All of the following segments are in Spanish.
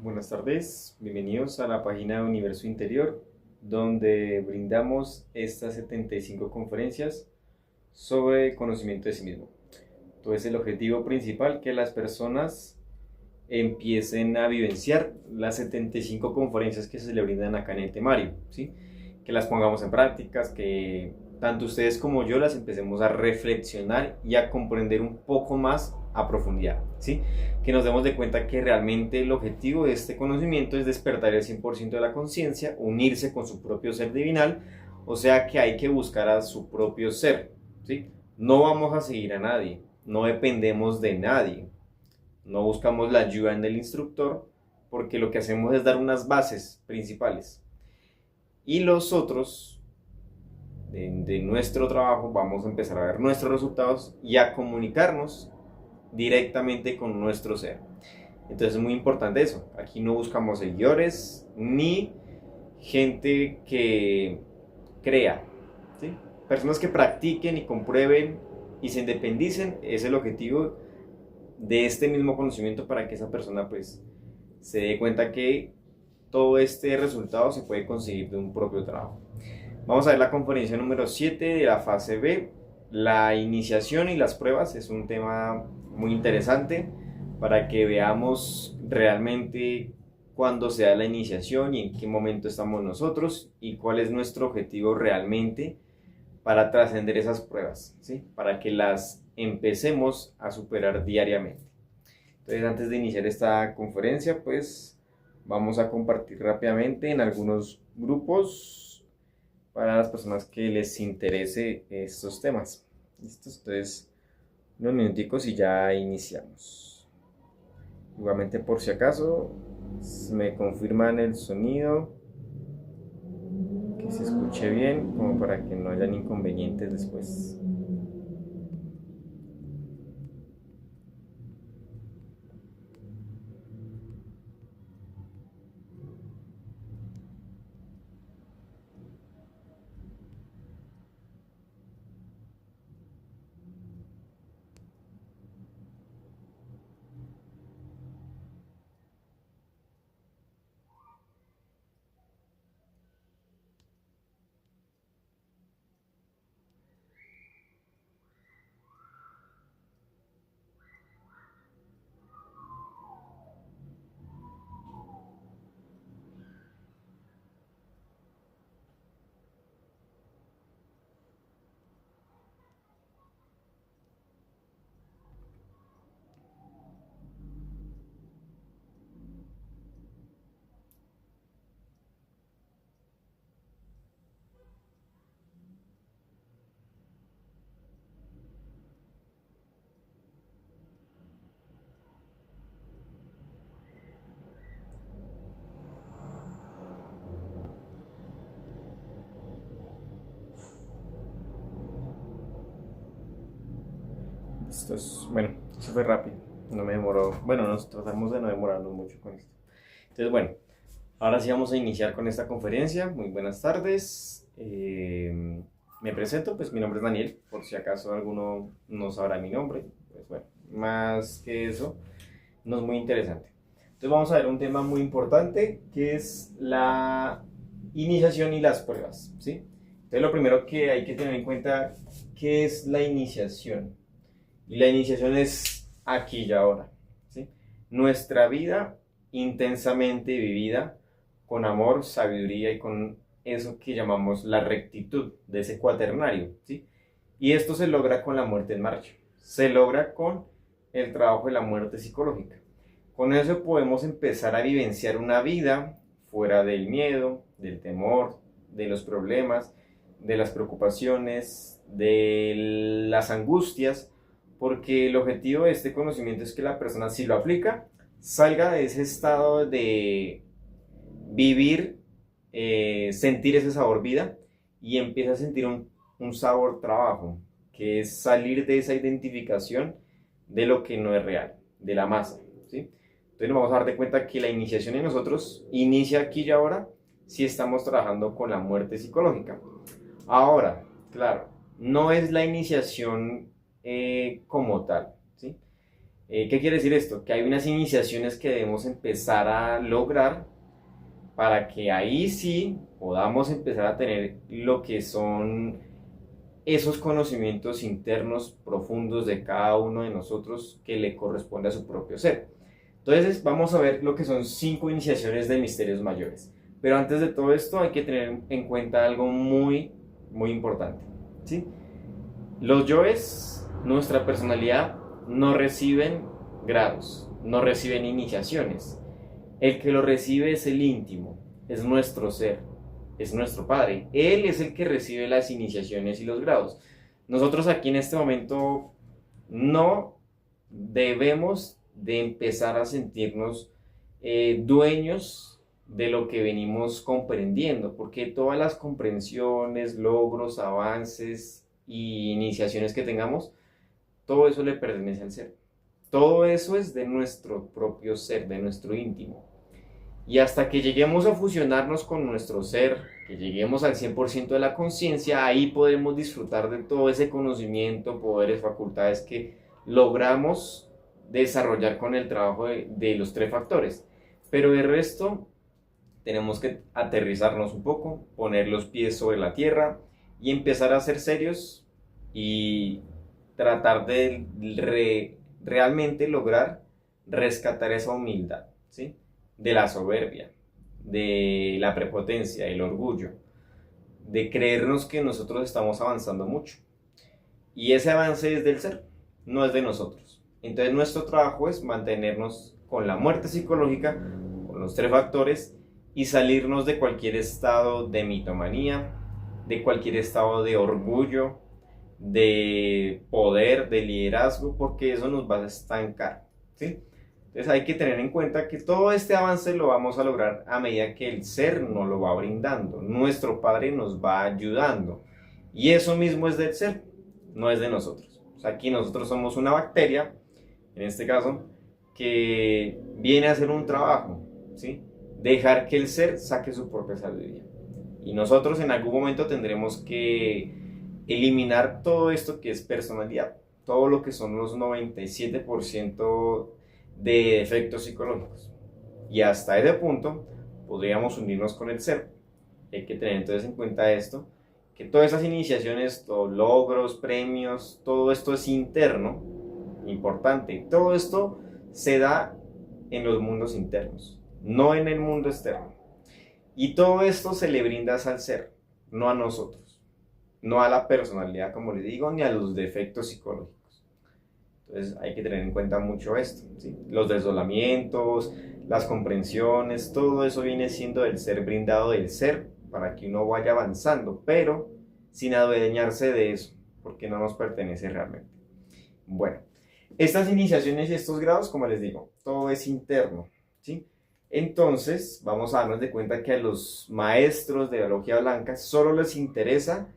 Buenas tardes, bienvenidos a la página de Universo Interior, donde brindamos estas 75 conferencias sobre conocimiento de sí mismo. Entonces el objetivo principal, que las personas empiecen a vivenciar las 75 conferencias que se le brindan acá en el temario, ¿sí? Que las pongamos en prácticas, que tanto ustedes como yo las empecemos a reflexionar y a comprender un poco más a profundidad, ¿sí? Que nos demos de cuenta que realmente el objetivo de este conocimiento es despertar el 100% de la conciencia, unirse con su propio ser divinal, o sea que hay que buscar a su propio ser, ¿sí? No vamos a seguir a nadie, no dependemos de nadie, no buscamos la ayuda en el instructor, porque lo que hacemos es dar unas bases principales. Y los otros, de nuestro trabajo, vamos a empezar a ver nuestros resultados y a comunicarnos directamente con nuestro ser. Entonces es muy importante eso. Aquí no buscamos seguidores ni gente que crea, ¿sí? Personas que practiquen y comprueben y se independicen es el objetivo de este mismo conocimiento, para que esa persona pues se dé cuenta que todo este resultado se puede conseguir de un propio trabajo. Vamos a ver la conferencia número 7 de la fase B. La iniciación y las pruebas es un tema muy interesante para que veamos realmente cuándo se da la iniciación y en qué momento estamos nosotros y cuál es nuestro objetivo realmente para trascender esas pruebas, ¿sí? Para que las empecemos a superar diariamente. Entonces, antes de iniciar esta conferencia, pues vamos a compartir rápidamente en algunos grupos para las personas que les interese estos temas. ¿Listo? Entonces, unos minuticos y ya iniciamos. Igualmente, por si acaso, me confirman el sonido, que se escuche bien, como para que no hayan inconvenientes después. Esto es, bueno, eso fue rápido, no me demoró. Bueno, nos tratamos de no demorarnos mucho con esto. Entonces, bueno, ahora sí vamos a iniciar con esta conferencia. Muy buenas tardes. Me presento, pues mi nombre es Daniel, por si acaso alguno no sabrá mi nombre. Pues bueno, más que eso, no es muy interesante. Entonces vamos a ver un tema muy importante, que es la iniciación y las pruebas, ¿sí? Entonces lo primero que hay que tener en cuenta, ¿qué es la iniciación? Y la iniciación es aquí y ahora, ¿sí? Nuestra vida intensamente vivida con amor, sabiduría y con eso que llamamos la rectitud de ese cuaternario, ¿sí? Y esto se logra con la muerte en marcha, se logra con el trabajo de la muerte psicológica. Con eso podemos empezar a vivenciar una vida fuera del miedo, del temor, de los problemas, de las preocupaciones, de las angustias, porque el objetivo de este conocimiento es que la persona, si lo aplica, salga de ese estado de vivir, sentir ese sabor vida, y empieza a sentir un sabor trabajo, que es salir de esa identificación de lo que no es real, de la masa, ¿sí? Entonces nos vamos a dar de cuenta que la iniciación en nosotros inicia aquí y ahora si estamos trabajando con la muerte psicológica. Ahora, claro, no es la iniciación como tal, ¿sí? ¿Qué quiere decir esto? Que hay unas iniciaciones que debemos empezar a lograr para que ahí sí podamos empezar a tener lo que son esos conocimientos internos profundos de cada uno de nosotros que le corresponde a su propio ser. Entonces vamos a ver lo que son 5 iniciaciones de misterios mayores. Pero antes de todo esto hay que tener en cuenta algo muy, muy importante, ¿sí? Los yoes, nuestra personalidad, no reciben grados, no reciben iniciaciones. El que lo recibe es el íntimo, es nuestro ser, es nuestro Padre. Él es el que recibe las iniciaciones y los grados. Nosotros aquí en este momento no debemos de empezar a sentirnos dueños de lo que venimos comprendiendo, porque todas las comprensiones, logros, avances y iniciaciones que tengamos, todo eso le pertenece al ser. Todo eso es de nuestro propio ser, de nuestro íntimo. Y hasta que lleguemos a fusionarnos con nuestro ser, que lleguemos al 100% de la conciencia, ahí podemos disfrutar de todo ese conocimiento, poderes, facultades que logramos desarrollar con el trabajo de los 3 factores. Pero de resto, tenemos que aterrizarnos un poco, poner los pies sobre la tierra y empezar a ser serios y tratar de realmente lograr rescatar esa humildad, ¿sí? De la soberbia, de la prepotencia, el orgullo, de creernos que nosotros estamos avanzando mucho. Y ese avance es del ser, no es de nosotros. Entonces nuestro trabajo es mantenernos con la muerte psicológica, con los 3 factores, y salirnos de cualquier estado de mitomanía, de cualquier estado de orgullo, de poder, de liderazgo, porque eso nos va a estancar, ¿sí? Entonces hay que tener en cuenta que todo este avance lo vamos a lograr a medida que el ser nos lo va brindando, nuestro Padre nos va ayudando, y eso mismo es del ser, no es de nosotros. O sea, aquí nosotros somos una bacteria, en este caso, que viene a hacer un trabajo, ¿sí? Dejar que el ser saque su propia sabiduría. Y nosotros en algún momento tendremos que eliminar todo esto que es personalidad, todo lo que son los 97% de defectos psicológicos. Y hasta ese punto podríamos unirnos con el ser. Hay que tener entonces en cuenta esto, que todas esas iniciaciones, todos logros, premios, todo esto es interno, importante. Todo esto se da en los mundos internos, no en el mundo externo. Y todo esto se le brinda al ser, no a nosotros, no a la personalidad, como les digo, ni a los defectos psicológicos. Entonces hay que tener en cuenta mucho esto, ¿sí? Los desolamientos, las comprensiones, todo eso viene siendo del ser brindado del ser para que uno vaya avanzando, pero sin adueñarse de eso, porque no nos pertenece realmente. Bueno, estas iniciaciones y estos grados, como les digo, todo es interno, ¿sí? Entonces vamos a darnos de cuenta que a los maestros de la logia blanca solo les interesa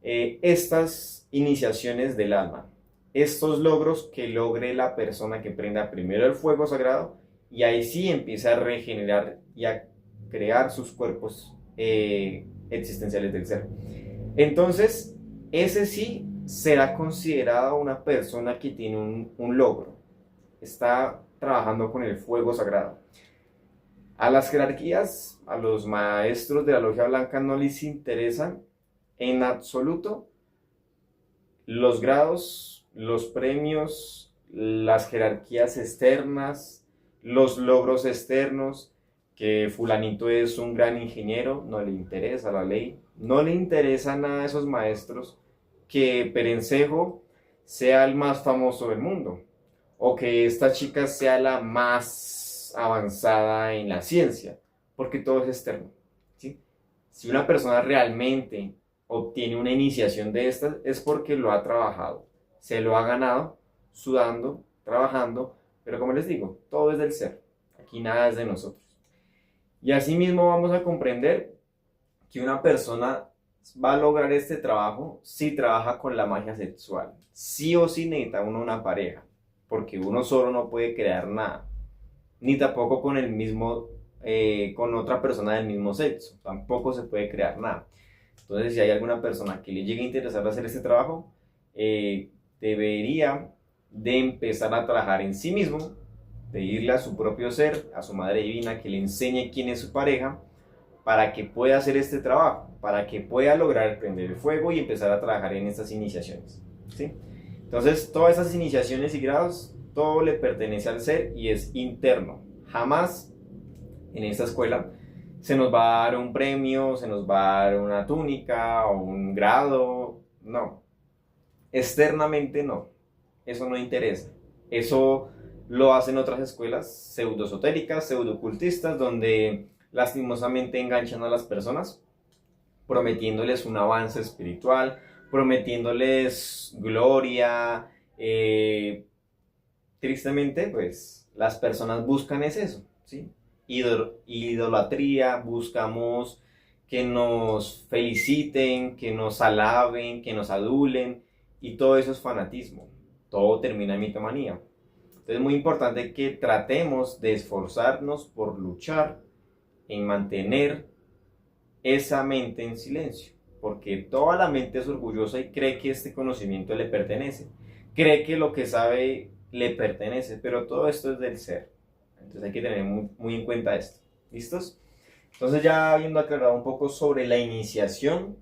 estas iniciaciones del alma, estos logros que logre la persona que prenda primero el fuego sagrado y ahí sí empieza a regenerar y a crear sus cuerpos existenciales del ser. Entonces, ese sí será considerado una persona que tiene un logro, está trabajando con el fuego sagrado. A las jerarquías, a los maestros de la logia blanca no les interesan en absoluto los grados, los premios, las jerarquías externas, los logros externos, que fulanito es un gran ingeniero, no le interesa la ley, no le interesa nada a esos maestros que Perencejo sea el más famoso del mundo, o que esta chica sea la más avanzada en la ciencia, porque todo es externo, ¿sí? Si una persona realmente obtiene una iniciación de estas, es porque lo ha trabajado, se lo ha ganado, sudando, trabajando, pero como les digo, todo es del ser, aquí nada es de nosotros. Y asimismo vamos a comprender que una persona va a lograr este trabajo si trabaja con la magia sexual. Sí o sí necesita uno una pareja, porque uno solo no puede crear nada, ni tampoco con el mismo, con otra persona del mismo sexo, tampoco se puede crear nada. Entonces, si hay alguna persona que le llegue a interesar hacer este trabajo, debería de empezar a trabajar en sí mismo, pedirle a su propio ser, a su Madre Divina, que le enseñe quién es su pareja, para que pueda hacer este trabajo, para que pueda lograr prender el fuego y empezar a trabajar en estas iniciaciones, ¿sí? Entonces, todas esas iniciaciones y grados, todo le pertenece al ser y es interno. Jamás en esta escuela se nos va a dar un premio, se nos va a dar una túnica o un grado, no. Externamente no, eso no interesa. Eso lo hacen otras escuelas pseudo-esotéricas, pseudo-ocultistas, donde lastimosamente enganchan a las personas, prometiéndoles un avance espiritual, prometiéndoles gloria. Tristemente, pues las personas buscan es eso, ¿sí? Idolatría, buscamos que nos feliciten, que nos alaben, que nos adulen, y todo eso es fanatismo, todo termina en mitomanía. Entonces es muy importante que tratemos de esforzarnos por luchar en mantener esa mente en silencio, porque toda la mente es orgullosa y cree que este conocimiento le pertenece, cree que lo que sabe le pertenece, pero todo esto es del ser. Entonces hay que tener muy en cuenta esto. ¿Listos? Entonces, ya habiendo aclarado un poco sobre la iniciación,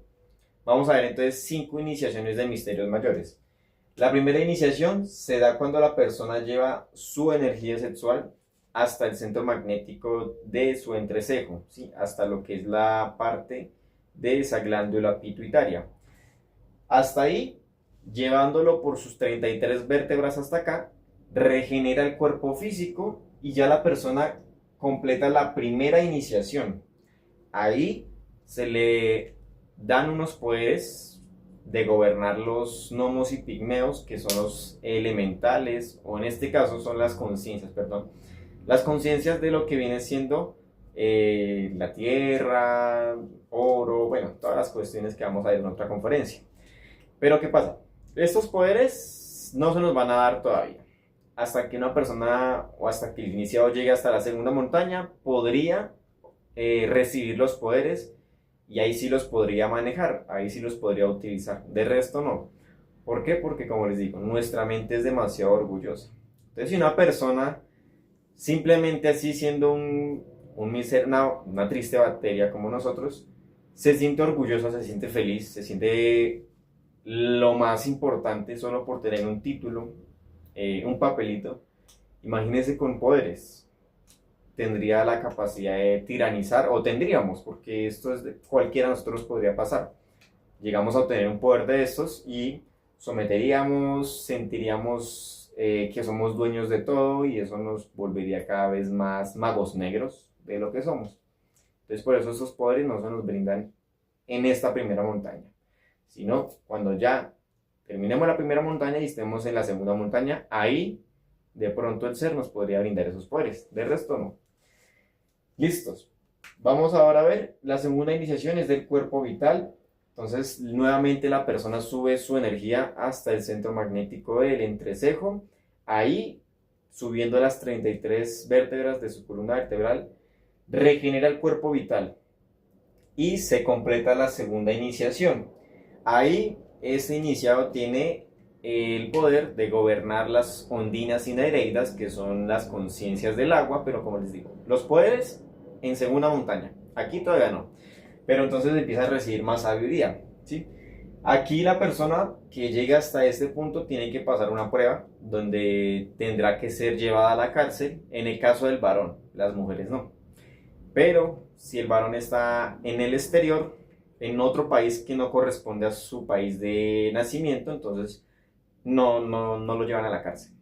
vamos a ver entonces 5 iniciaciones de misterios mayores. La primera iniciación se da cuando la persona lleva su energía sexual hasta el centro magnético de su entrecejo, ¿sí? Hasta lo que es la parte de esa glándula pituitaria. Hasta ahí, llevándolo por sus 33 vértebras hasta acá, regenera el cuerpo físico y ya la persona completa la primera iniciación. Ahí se le dan unos poderes de gobernar los gnomos y pigmeos, que son los elementales, o en este caso son las conciencias, perdón. Las conciencias de lo que viene siendo la tierra, oro, bueno, todas las cuestiones que vamos a ver en otra conferencia. Pero ¿qué pasa? Estos poderes no se nos van a dar todavía. Hasta que una persona o hasta que el iniciado llegue hasta la segunda montaña, podría recibir los poderes y ahí sí los podría manejar, ahí sí los podría utilizar. De resto no. ¿Por qué? Porque como les digo, nuestra mente es demasiado orgullosa. Entonces, si una persona simplemente así siendo una triste bacteria como nosotros, se siente orgullosa, se siente feliz, se siente lo más importante solo por tener un título, un papelito, imagínese con poderes. Tendría la capacidad de tiranizar, o tendríamos, porque esto es de cualquiera de nosotros podría pasar. Llegamos a obtener un poder de estos y someteríamos, sentiríamos que somos dueños de todo y eso nos volvería cada vez más magos negros de lo que somos. Entonces por eso esos poderes no se nos brindan en esta primera montaña, sino cuando ya terminemos la primera montaña y estemos en la segunda montaña, ahí de pronto el ser nos podría brindar esos poderes, de resto no. Listos. Vamos ahora a ver, la segunda iniciación es del cuerpo vital. Entonces, nuevamente la persona sube su energía hasta el centro magnético del entrecejo. Ahí, subiendo las 33 vértebras de su columna vertebral, regenera el cuerpo vital. Y se completa la segunda iniciación. Ahí, ese iniciado tiene el poder de gobernar las ondinas y nereidas, que son las conciencias del agua, pero como les digo, los poderes en segunda montaña. Aquí todavía no. Pero entonces empieza a recibir más sabiduría, ¿sí? Aquí la persona que llega hasta este punto tiene que pasar una prueba donde tendrá que ser llevada a la cárcel, en el caso del varón, las mujeres no. Pero si el varón está en el exterior, en otro país que no corresponde a su país de nacimiento, entonces no lo llevan a la cárcel.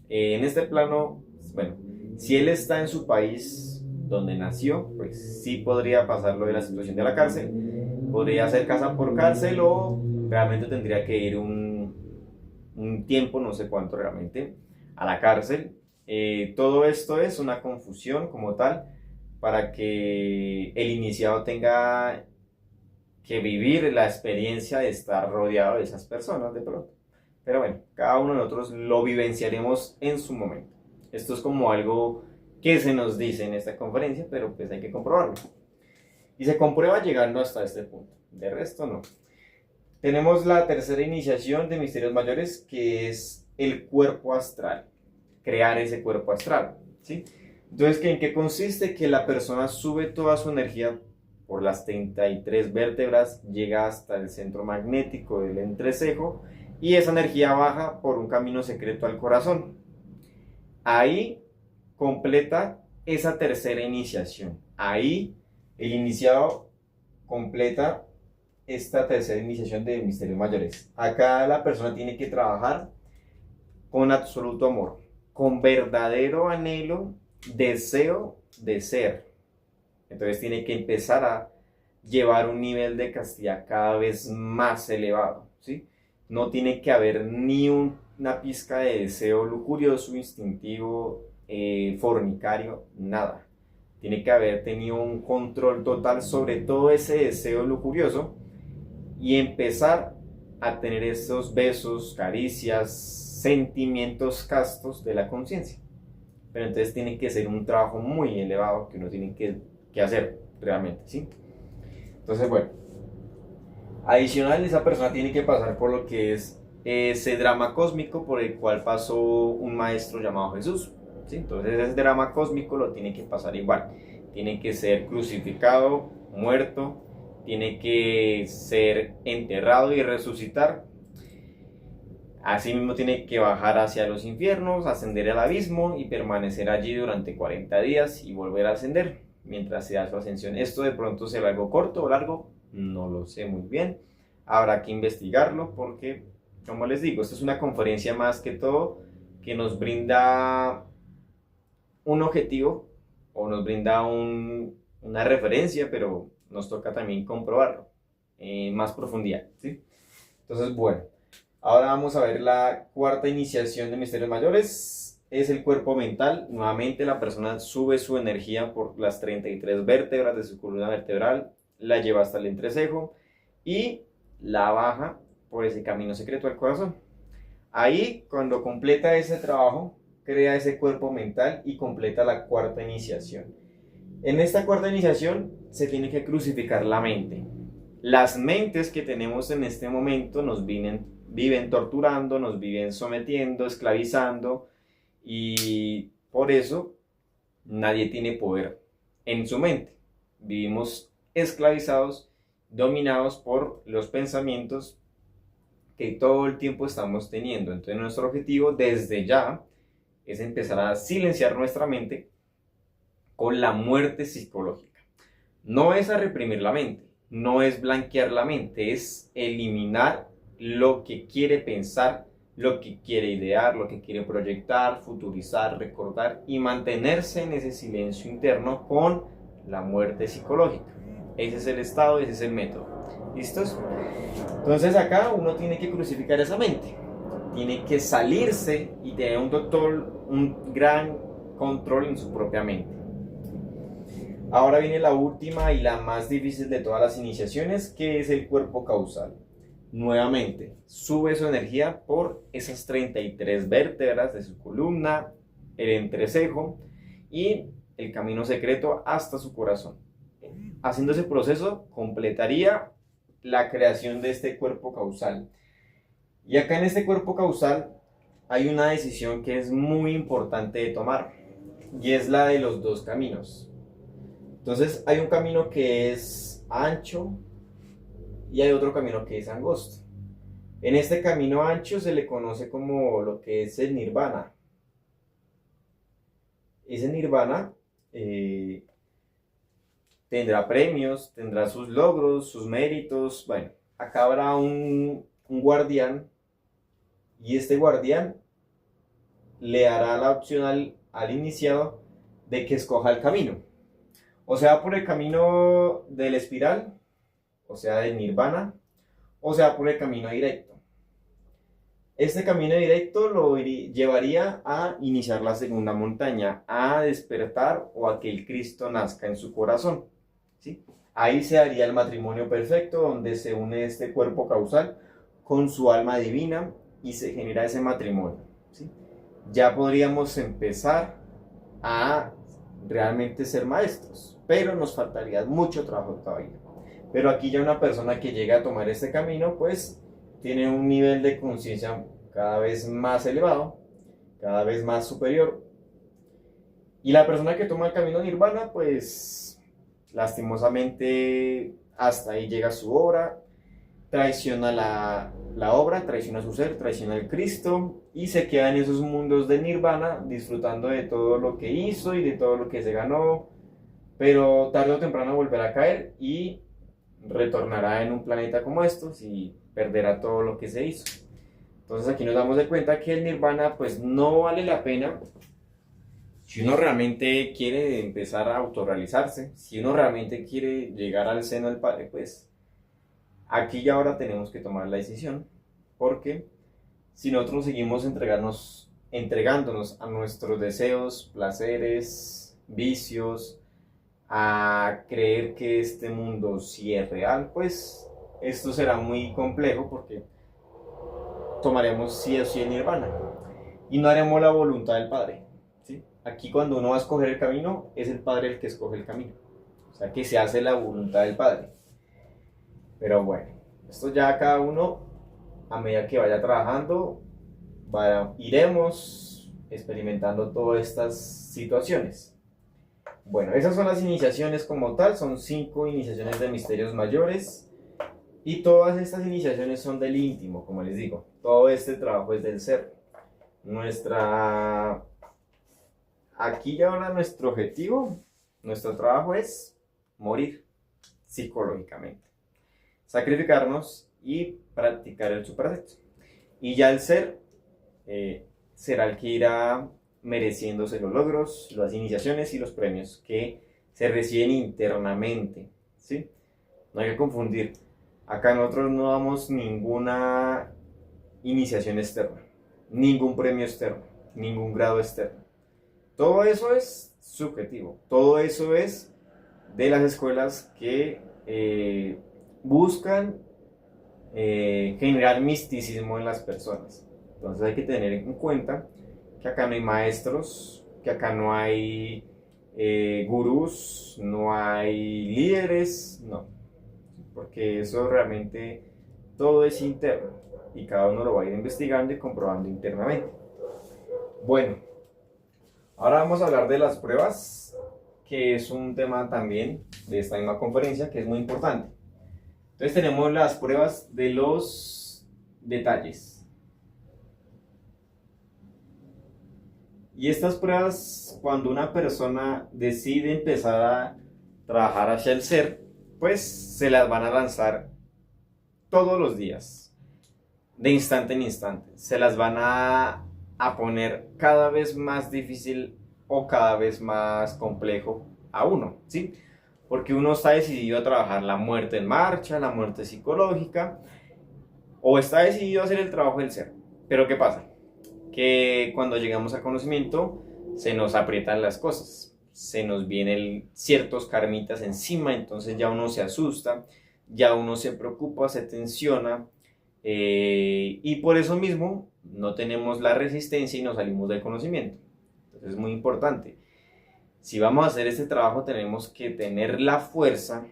En este plano, bueno, si él está en su país donde nació, pues sí podría pasarlo de la situación de la cárcel, podría ser casa por cárcel o realmente tendría que ir un tiempo, no sé cuánto realmente, a la cárcel. Todo esto es una confusión como tal para que el iniciado tenga que vivir la experiencia de estar rodeado de esas personas de pronto. Pero bueno, cada uno de nosotros lo vivenciaremos en su momento. Esto es como algo que se nos dice en esta conferencia, pero pues hay que comprobarlo. Y se comprueba llegando hasta este punto. De resto no. Tenemos la tercera iniciación de misterios mayores, que es el cuerpo astral, crear ese cuerpo astral, ¿sí? Entonces, ¿en qué consiste? Que la persona sube toda su energía por las 33 vértebras, llega hasta el centro magnético del entrecejo y esa energía baja por un camino secreto al corazón. Ahí completa esa tercera iniciación. Ahí el iniciado completa esta tercera iniciación de misterios mayores. Acá la persona tiene que trabajar con absoluto amor, con verdadero anhelo, deseo de ser. Entonces tiene que empezar a llevar un nivel de castidad cada vez más elevado, ¿sí? No tiene que haber ni una pizca de deseo lujurioso, instintivo, fornicario, nada. Tiene que haber tenido un control total sobre todo ese deseo lujurioso y empezar a tener esos besos, caricias, sentimientos castos de la conciencia. Pero entonces tiene que ser un trabajo muy elevado que uno tiene que hacer realmente, ¿sí? Entonces, bueno, adicional, esa persona tiene que pasar por lo que es ese drama cósmico por el cual pasó un maestro llamado Jesús, ¿sí? Entonces ese drama cósmico lo tiene que pasar igual. Tiene que ser crucificado, muerto, tiene que ser enterrado y resucitar. Asimismo tiene que bajar hacia los infiernos, ascender al abismo y permanecer allí durante 40 días y volver a ascender mientras se da su ascensión. Esto de pronto será algo corto o largo, no lo sé muy bien. Habrá que investigarlo porque, como les digo, esto es una conferencia más que todo que nos brinda un objetivo o nos brinda una referencia, pero nos toca también comprobarlo en más profundidad, ¿sí? Entonces, bueno, ahora vamos a ver la cuarta iniciación de misterios mayores. Es el cuerpo mental. Nuevamente la persona sube su energía por las 33 vértebras de su columna vertebral, la lleva hasta el entrecejo y la baja por ese camino secreto al corazón. Ahí, cuando completa ese trabajo, crea ese cuerpo mental y completa la cuarta iniciación. En esta cuarta iniciación se tiene que crucificar la mente. Las mentes que tenemos en este momento nos viven torturando, nos viven sometiendo, esclavizando, y por eso nadie tiene poder en su mente. Vivimos esclavizados, dominados por los pensamientos que todo el tiempo estamos teniendo. Entonces nuestro objetivo desde ya es empezar a silenciar nuestra mente con la muerte psicológica. No es a reprimir la mente, no es blanquear la mente, es eliminar lo que quiere pensar, lo que quiere idear, lo que quiere proyectar, futurizar, recordar y mantenerse en ese silencio interno con la muerte psicológica. Ese es el estado, ese es el método. ¿Listos? Entonces acá uno tiene que crucificar esa mente. Tiene que salirse y tener un gran control en su propia mente. Ahora viene la última y la más difícil de todas las iniciaciones, que es el cuerpo causal. Nuevamente, sube su energía por esas 33 vértebras de su columna, el entrecejo y el camino secreto hasta su corazón. Haciendo ese proceso, completaría la creación de este cuerpo causal. Y acá en este cuerpo causal hay una decisión que es muy importante de tomar, y es la de los dos caminos. Entonces hay un camino que es ancho y hay otro camino que es angosto. En este camino ancho se le conoce como lo que es el nirvana. Ese nirvana tendrá premios, tendrá sus logros, sus méritos. Bueno, acá habrá un guardián, y este guardián le hará la opción al iniciado de que escoja el camino. O sea, por el camino del espiral, o sea, del nirvana, o sea, por el camino directo. Este camino directo lo llevaría a iniciar la segunda montaña, a despertar o a que el Cristo nazca en su corazón, ¿sí? Ahí se haría el matrimonio perfecto, donde se une este cuerpo causal con su alma divina y se genera ese matrimonio, ¿sí? Ya podríamos empezar a realmente ser maestros, pero nos faltaría mucho trabajo todavía. Pero aquí ya una persona que llega a tomar este camino, pues tiene un nivel de conciencia cada vez más elevado, cada vez más superior. Y la persona que toma el camino nirvana, pues lastimosamente hasta ahí llega su obra, traiciona la obra, traiciona su ser, traiciona el Cristo y se queda en esos mundos de nirvana disfrutando de todo lo que hizo y de todo lo que se ganó, pero tarde o temprano volverá a caer y retornará en un planeta como estos y perderá todo lo que se hizo. Entonces aquí nos damos de cuenta que el nirvana pues no vale la pena si uno realmente quiere empezar a autorrealizarse, si uno realmente quiere llegar al seno del Padre, pues aquí y ahora tenemos que tomar la decisión, porque si nosotros seguimos entregándonos a nuestros deseos, placeres, vicios, a creer que este mundo sí es real, pues esto será muy complejo porque tomaremos sí o sí el nirvana y no haremos la voluntad del Padre. ¿Sí? Aquí cuando uno va a escoger el camino, es el Padre el que escoge el camino. O sea que se hace la voluntad del Padre. Pero bueno, esto ya cada uno, a medida que vaya trabajando, iremos experimentando todas estas situaciones. Bueno, esas son las iniciaciones como tal, son 5 iniciaciones de misterios mayores y todas estas iniciaciones son del íntimo, como les digo. Todo este trabajo es del ser. Aquí y ahora nuestro objetivo, nuestro trabajo es morir psicológicamente, sacrificarnos y practicar el supersexo. Y ya el ser será el que irá mereciéndose los logros, las iniciaciones y los premios que se reciben internamente, ¿sí? No hay que confundir. Acá nosotros no damos ninguna iniciación externa, ningún premio externo, ningún grado externo. Todo eso es subjetivo, todo eso es de las escuelas que buscan generar misticismo en las personas. Entonces hay que tener en cuenta que acá no hay maestros, que acá no hay gurús, no hay líderes, no, porque eso realmente todo es interno y cada uno lo va a ir investigando y comprobando internamente. Bueno, ahora vamos a hablar de las pruebas, que es un tema también de esta misma conferencia que es muy importante. Entonces tenemos las pruebas de los detalles. Y estas pruebas, cuando una persona decide empezar a trabajar hacia el ser, pues se las van a lanzar todos los días, de instante en instante. Se las van a poner cada vez más difícil o cada vez más complejo a uno, ¿sí? Porque uno está decidido a trabajar la muerte en marcha, la muerte psicológica, o está decidido a hacer el trabajo del ser. Pero ¿qué pasa? Que cuando llegamos al conocimiento se nos aprietan las cosas, se nos vienen ciertos karmitas encima, entonces ya uno se asusta, ya uno se preocupa, se tensiona y por eso mismo no tenemos la resistencia y nos salimos del conocimiento. Entonces es muy importante. Si vamos a hacer este trabajo tenemos que tener la fuerza,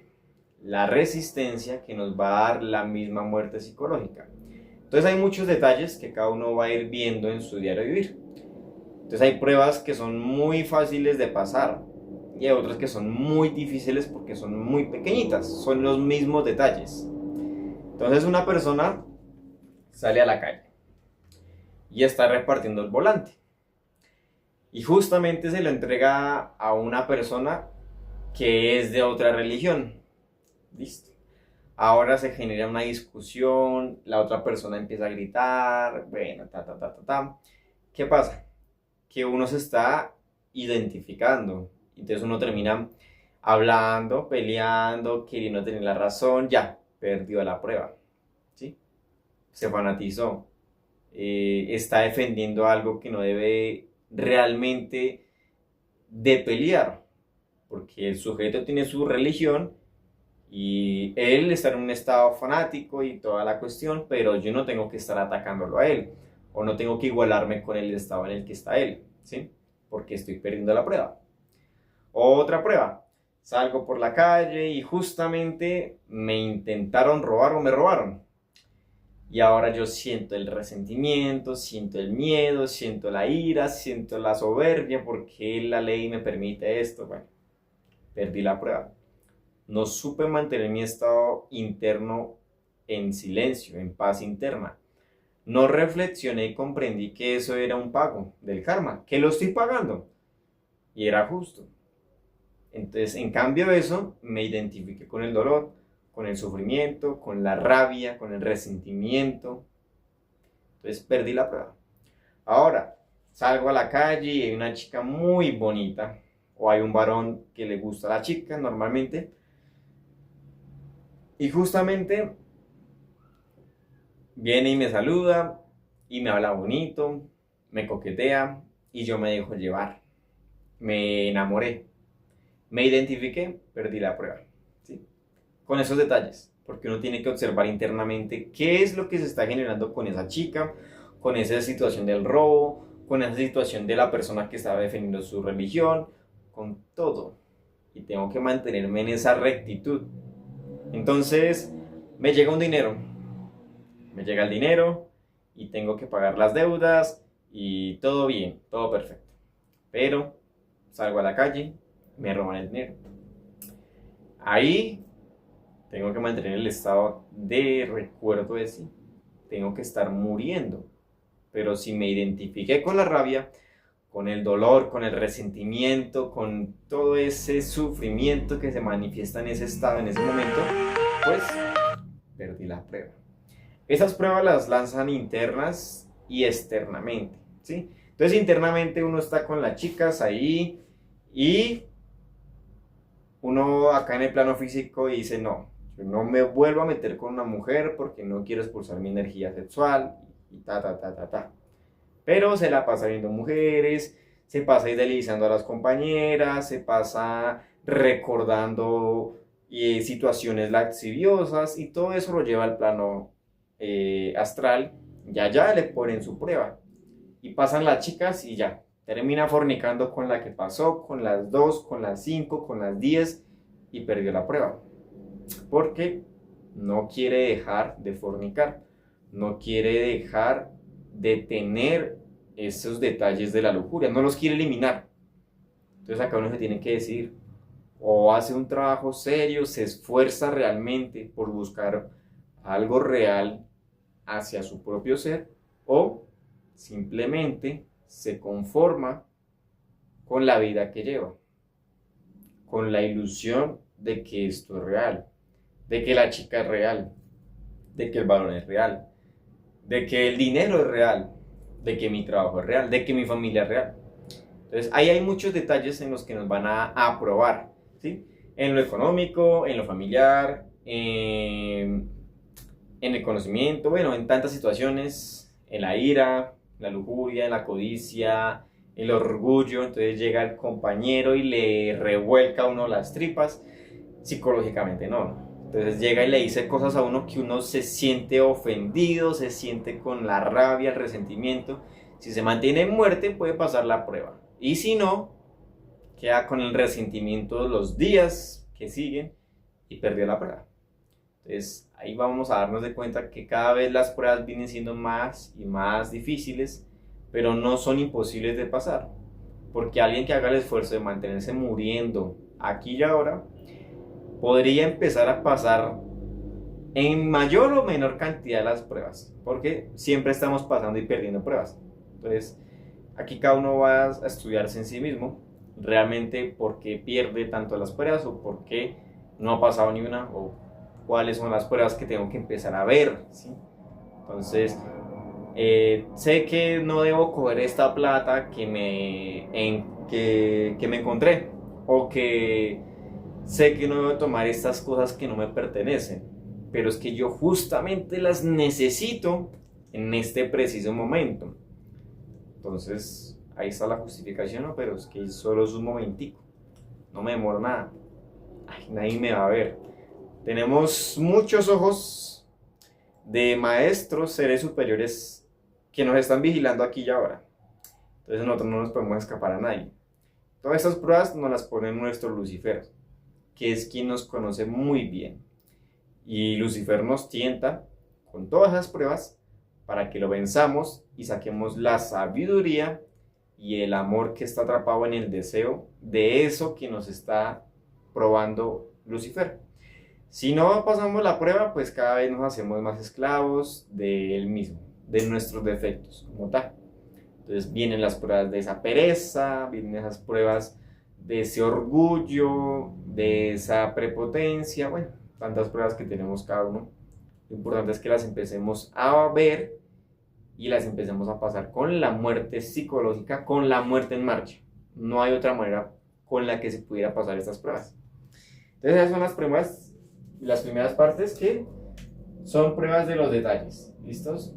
la resistencia que nos va a dar la misma muerte psicológica. Entonces hay muchos detalles que cada uno va a ir viendo en su diario vivir. Entonces hay pruebas que son muy fáciles de pasar y hay otras que son muy difíciles porque son muy pequeñitas, son los mismos detalles. Entonces una persona sale a la calle y está repartiendo el volante y justamente se lo entrega a una persona que es de otra religión. Listo. Ahora se genera una discusión, la otra persona empieza a gritar, bueno, ¿Qué pasa? Que uno se está identificando, entonces uno termina hablando, peleando, queriendo tener la razón, ya, perdió la prueba, ¿sí? Se fanatizó, está defendiendo algo que no debe realmente de pelear, porque el sujeto tiene su religión, y él está en un estado fanático y toda la cuestión, pero yo no tengo que estar atacándolo a él, o no tengo que igualarme con el estado en el que está él, ¿sí? Porque estoy perdiendo la prueba. Otra prueba, salgo por la calle y justamente me intentaron robar o me robaron. Y ahora yo siento el resentimiento, siento el miedo, siento la ira, siento la soberbia porque la ley me permite esto. Bueno, perdí la prueba. No supe mantener mi estado interno en silencio, en paz interna. No reflexioné y comprendí que eso era un pago del karma, que lo estoy pagando. Y era justo. Entonces, en cambio de eso, me identifiqué con el dolor, con el sufrimiento, con la rabia, con el resentimiento. Entonces, perdí la prueba. Ahora, salgo a la calle y hay una chica muy bonita, o hay un varón que le gusta a la chica normalmente, y justamente viene y me saluda, y me habla bonito, me coquetea, y yo me dejo llevar. Me enamoré, me identifiqué, perdí la prueba. ¿Sí? Con esos detalles, porque uno tiene que observar internamente qué es lo que se está generando con esa chica, con esa situación del robo, con esa situación de la persona que estaba defendiendo su religión, con todo. Y tengo que mantenerme en esa rectitud. Entonces, me llega un dinero, me llega el dinero y tengo que pagar las deudas y todo bien, todo perfecto. Pero salgo a la calle, me roban el dinero. Ahí tengo que mantener el estado de recuerdo de sí. Tengo que estar muriendo. Pero si me identifiqué con la rabia, con el dolor, con el resentimiento, con todo ese sufrimiento que se manifiesta en ese estado, en ese momento, pues perdí la prueba. Esas pruebas las lanzan internas y externamente, ¿sí? Entonces internamente uno está con las chicas ahí y uno acá en el plano físico dice, no, yo no me vuelvo a meter con una mujer porque no quiero expulsar mi energía sexual y ta. Pero se la pasa viendo mujeres, se pasa idealizando a las compañeras, se pasa recordando situaciones lasciviosas y todo eso lo lleva al plano astral. Ya le ponen su prueba y pasan las chicas y ya. Termina fornicando con la que pasó, con las 2, con las 5, con las 10 y perdió la prueba. Porque no quiere dejar de fornicar, no quiere dejar de tener esos detalles de la lujuria, no los quiere eliminar. Entonces acá uno se tiene que decidir, o hace un trabajo serio, se esfuerza realmente por buscar algo real hacia su propio ser, o simplemente se conforma con la vida que lleva, con la ilusión de que esto es real, de que la chica es real, de que el varón es real, de que el dinero es real, de que mi trabajo es real, de que mi familia es real. Entonces ahí hay muchos detalles en los que nos van a aprobar, ¿sí? En lo económico, en lo familiar, en el conocimiento, bueno, en tantas situaciones, en la ira, la lujuria, en la codicia, el orgullo. Entonces llega el compañero y le revuelca a uno las tripas, psicológicamente no. Entonces llega y le dice cosas a uno que uno se siente ofendido, se siente con la rabia, el resentimiento. Si se mantiene en muerte puede pasar la prueba. Y si no, queda con el resentimiento los días que siguen y perdió la prueba. Entonces ahí vamos a darnos de cuenta que cada vez las pruebas vienen siendo más y más difíciles, pero no son imposibles de pasar. Porque alguien que haga el esfuerzo de mantenerse muriendo aquí y ahora, podría empezar a pasar en mayor o menor cantidad las pruebas, porque siempre estamos pasando y perdiendo pruebas. Entonces, aquí cada uno va a estudiarse en sí mismo, realmente por qué pierde tanto las pruebas o por qué no ha pasado ni una o cuáles son las pruebas que tengo que empezar a ver, ¿sí? Entonces, sé que no debo coger esta plata que me encontré o que sé que no debo tomar estas cosas que no me pertenecen, pero es que yo justamente las necesito en este preciso momento. Entonces, ahí está la justificación, ¿no? Pero es que solo es un momentico, no me demoro nada. Ay, nadie me va a ver. Tenemos muchos ojos de maestros, seres superiores que nos están vigilando aquí y ahora. Entonces nosotros no nos podemos escapar a nadie. Todas estas pruebas nos las pone nuestro Lucifer, que es quien nos conoce muy bien. Y Lucifer nos tienta con todas esas pruebas para que lo venzamos y saquemos la sabiduría y el amor que está atrapado en el deseo de eso que nos está probando Lucifer. Si no pasamos la prueba, pues cada vez nos hacemos más esclavos de él mismo, de nuestros defectos como tal. Entonces vienen las pruebas de esa pereza, vienen esas pruebas de ese orgullo, de esa prepotencia, bueno, tantas pruebas que tenemos cada uno. Lo importante es que las empecemos a ver y las empecemos a pasar con la muerte psicológica, con la muerte en marcha. No hay otra manera con la que se pudiera pasar estas pruebas. Entonces esas son las primeras partes que son pruebas de los detalles. ¿Listos?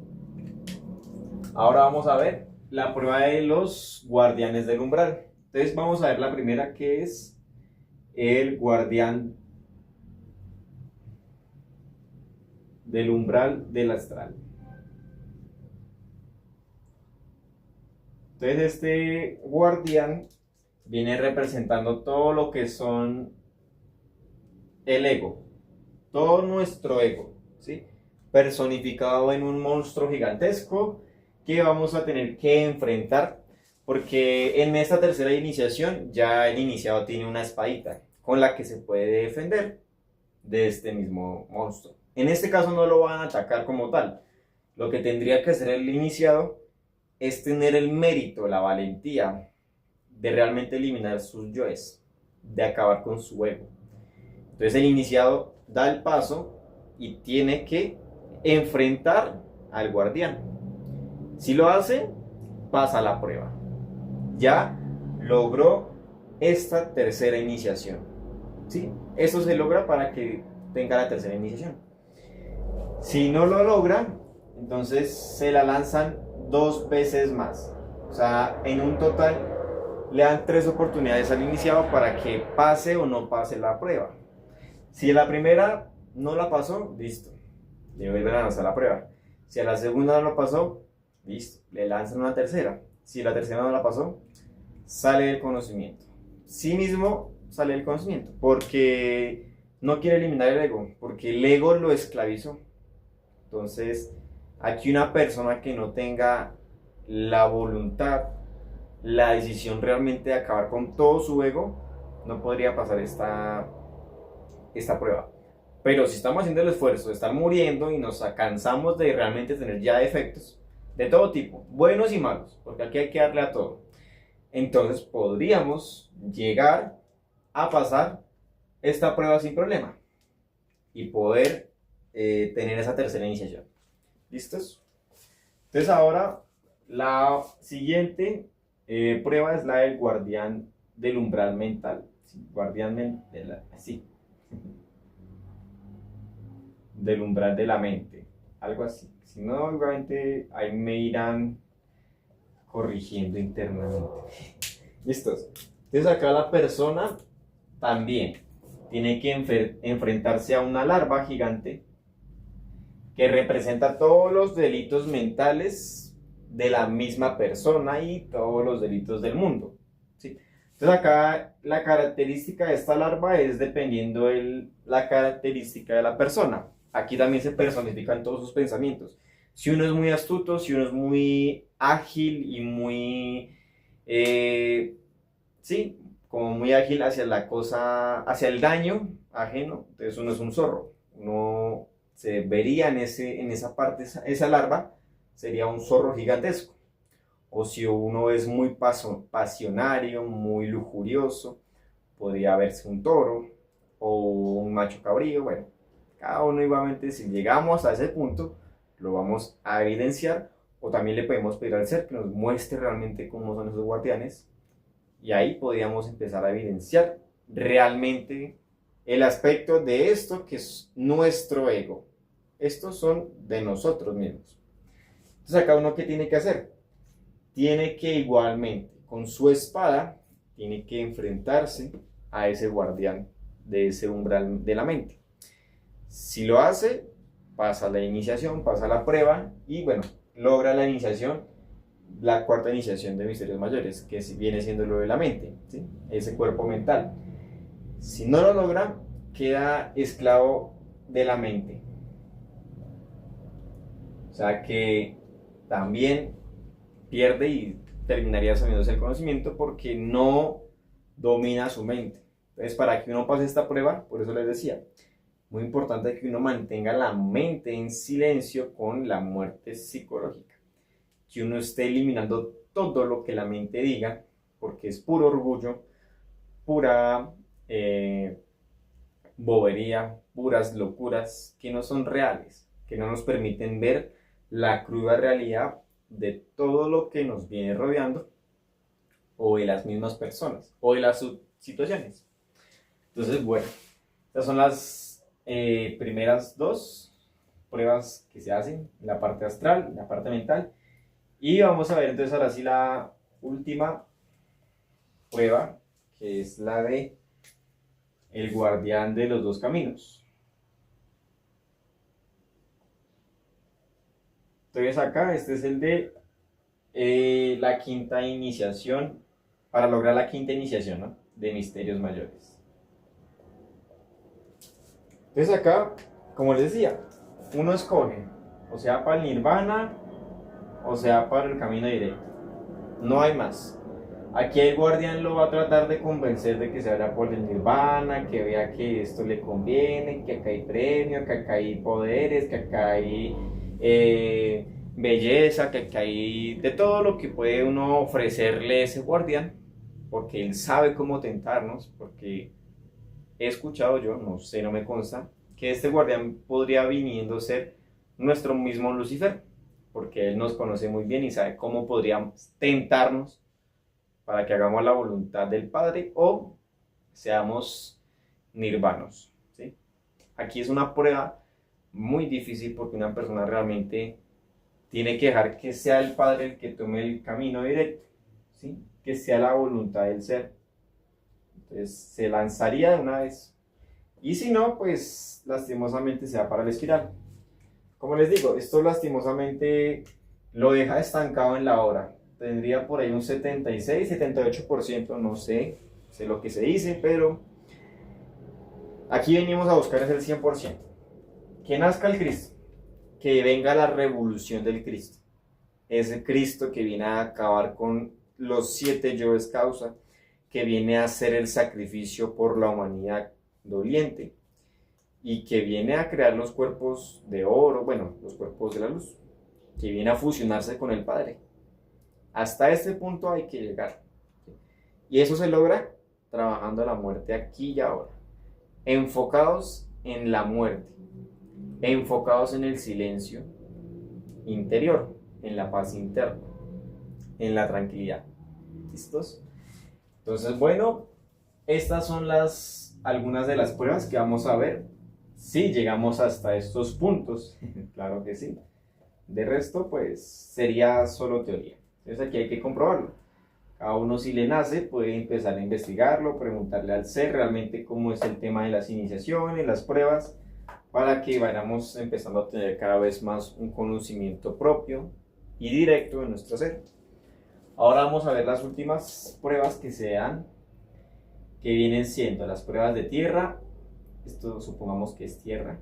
Ahora vamos a ver la prueba de los guardianes del umbral. Entonces vamos a ver la primera, que es el guardián del umbral del astral. Entonces este guardián viene representando todo lo que son el ego, todo nuestro ego, ¿sí? Personificado en un monstruo gigantesco que vamos a tener que enfrentar, porque en esta tercera iniciación ya el iniciado tiene una espadita con la que se puede defender de este mismo monstruo. En este caso no lo van a atacar como tal. Lo que tendría que hacer el iniciado es tener el mérito, la valentía de realmente eliminar sus yoes, de acabar con su ego. Entonces el iniciado da el paso y tiene que enfrentar al guardián. Si lo hace, pasa la prueba. Ya logró esta tercera iniciación, ¿sí? Eso se logra para que tenga la tercera iniciación. Si no lo logra, entonces se la lanzan 2 veces más. O sea, en un total le dan 3 oportunidades al iniciado para que pase o no pase la prueba. Si la primera no la pasó, listo, le vuelven a lanzar la prueba. Si a la segunda no la pasó, listo, le lanzan una tercera. Si la tercera no la pasó, sale del conocimiento. Sí mismo sale del conocimiento, porque no quiere eliminar el ego, porque el ego lo esclavizó. Entonces, aquí una persona que no tenga la voluntad, la decisión realmente de acabar con todo su ego, no podría pasar esta prueba. Pero si estamos haciendo el esfuerzo de estar muriendo y nos cansamos de realmente tener ya defectos de todo tipo, buenos y malos, porque aquí hay que darle a todo, entonces podríamos llegar a pasar esta prueba sin problema y poder tener esa tercera iniciación. ¿Listos? Entonces ahora la siguiente prueba es la del guardián del umbral mental. ¿Sí? Guardián del umbral de la mente, algo así. Si no, obviamente ahí me irán corrigiendo internamente. ¿Listos? Entonces acá la persona también tiene que enfrentarse a una larva gigante que representa todos los delitos mentales de la misma persona y todos los delitos del mundo, ¿sí? Entonces acá la característica de esta larva es dependiendo la característica de la persona. Aquí también se personifican todos sus pensamientos. Si uno es muy astuto, si uno es muy ágil y muy, sí, como muy ágil hacia la cosa, hacia el daño ajeno, entonces uno es un zorro. Uno se vería en esa parte, esa larva sería un zorro gigantesco. O si uno es muy pasionario, muy lujurioso, podría verse un toro o un macho cabrío. Bueno, cada uno igualmente, si llegamos a ese punto, lo vamos a evidenciar, o también le podemos pedir al ser que nos muestre realmente cómo son esos guardianes, y ahí podríamos empezar a evidenciar realmente el aspecto de esto que es nuestro ego. Estos son de nosotros mismos. Entonces acá uno, ¿qué tiene que hacer? Tiene que igualmente, con su espada, tiene que enfrentarse a ese guardián de ese umbral de la mente. Si lo hace, pasa la iniciación, pasa la prueba y bueno, logra la iniciación, la cuarta iniciación de misterios mayores, que viene siendo lo de la mente, ¿sí? Ese cuerpo mental. Si no lo logra, queda esclavo de la mente. O sea que también pierde y terminaría sabiéndose el conocimiento porque no domina su mente. Entonces, para que uno pase esta prueba, por eso les decía, muy importante que uno mantenga la mente en silencio con la muerte psicológica. Que uno esté eliminando todo lo que la mente diga, porque es puro orgullo, pura bobería, puras locuras que no son reales, que no nos permiten ver la cruda realidad de todo lo que nos viene rodeando o de las mismas personas o de las situaciones. Entonces, bueno, estas son las primeras dos pruebas que se hacen, la parte astral, la parte mental. Y vamos a ver entonces ahora sí la última prueba, que es la de el guardián de los dos caminos. Entonces acá, este es el de la quinta iniciación, para lograr la quinta iniciación, ¿no?, de misterios mayores. Entonces acá, como les decía, uno escoge, o sea para el nirvana, o sea para el camino directo. No hay más. Aquí el guardián lo va a tratar de convencer de que se vaya por el nirvana, que vea que esto le conviene, que acá hay premio, que acá hay poderes, que acá hay belleza, que acá hay de todo lo que puede uno ofrecerle ese guardián, porque él sabe cómo tentarnos, porque he escuchado yo, no sé, no me consta, que este guardián podría viniendo a ser nuestro mismo Lucifer, porque él nos conoce muy bien y sabe cómo podríamos tentarnos para que hagamos la voluntad del Padre o seamos nirvanos, ¿sí? Aquí es una prueba muy difícil porque una persona realmente tiene que dejar que sea el Padre el que tome el camino directo, ¿sí?, que sea la voluntad del ser. Entonces se lanzaría de una vez. Y si no, pues lastimosamente se va para la espiral. Como les digo, esto lastimosamente lo deja estancado en la hora. Tendría por ahí un 76, 78%, no sé lo que se dice, pero aquí venimos a buscar es el 100%. Que nazca el Cristo, que venga la revolución del Cristo. Ese Cristo que viene a acabar con los 7 yoes causa, que viene a hacer el sacrificio por la humanidad doliente y que viene a crear los cuerpos de oro, bueno, los cuerpos de la luz, que viene a fusionarse con el Padre. Hasta este punto hay que llegar. Y eso se logra trabajando la muerte aquí y ahora. Enfocados en la muerte. Enfocados en el silencio interior, en la paz interna, en la tranquilidad. ¿Listos? Entonces, bueno, estas son algunas de las pruebas que vamos a ver si llegamos hasta estos puntos. Claro que sí. De resto, pues sería solo teoría. Entonces aquí hay que comprobarlo. Cada uno, si le nace, puede empezar a investigarlo, preguntarle al ser realmente cómo es el tema de las iniciaciones, las pruebas, para que vayamos empezando a tener cada vez más un conocimiento propio y directo de nuestro ser. Ahora vamos a ver las últimas pruebas que se dan, que vienen siendo las pruebas de tierra. Esto supongamos que es tierra.